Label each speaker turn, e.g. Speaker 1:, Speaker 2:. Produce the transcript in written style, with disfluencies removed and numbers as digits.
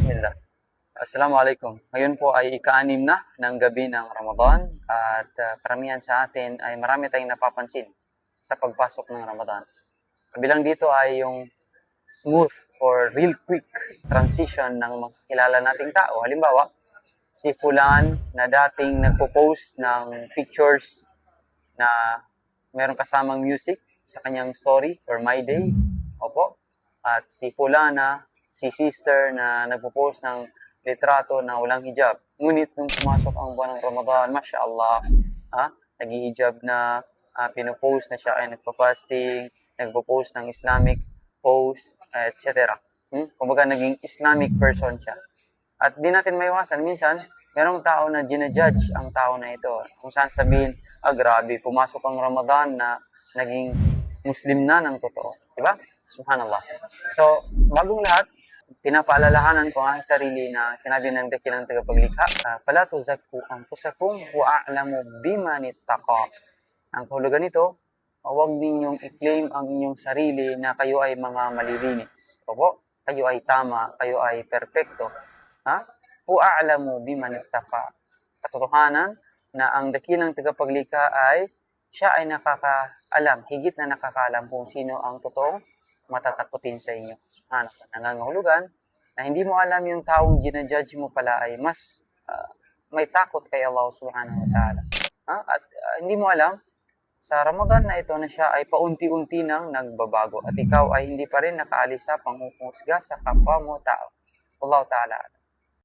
Speaker 1: Bismillah. Assalamualaikum. Ngayon po ay ika-6 na ng gabi ng Ramadan at karamihan sa atin ay marami tayong napapansin sa pagpasok ng Ramadan. Kabilang dito ay yung smooth or real quick transition ng makikilala nating tao. Halimbawa, si Fulan na dating nagpo-post ng pictures na meron kasamang music sa kanyang story or My Day. Opo. At si Fulana, si sister na nagpo-post ng litrato na walang hijab. Ngunit nung pumasok ang buwan ng Ramadan, Masya Allah, nag-hijab na, pinopost na siya ay nagpa-fasting, nagpo-post ng Islamic post, etc. Kumbaga naging Islamic person siya. At di natin maiwasan, minsan, merong tao na ginajudge ang tao na ito. Kung saan sabihin, grabe, pumasok ang Ramadan na naging Muslim na ng totoo. Diba? Subhanallah. So, bagong lahat, pinapaalalahanan ko ang sarili na sinabi ng dakilang tagapaglikha, "Fala tuzakku anfusakum wa a'lamu biman ittaqa." Ang kahulugan nito, huwag ninyong i-claim ang inyong sarili na kayo ay mga malilinis. Opo, kayo ay tama, kayo ay perpekto. Wa a'lamu biman ittaqa. Katotohanan na ang dakilang tagapaglikha ay siya ay nakakaalam, higit na nakakaalam kung sino ang totoong matatakutin sa inyo. Subhanallah. Nangangahulugan na hindi mo alam yung taong ginajudge mo pala ay mas may takot kay Allah subhanahu wa ta'ala. At hindi mo alam, sa Ramadan na ito na siya ay paunti-unti nang nagbabago at ikaw ay hindi pa rin nakaalis sa panghuhusga sa kapwa mo tao. Allah ta'ala.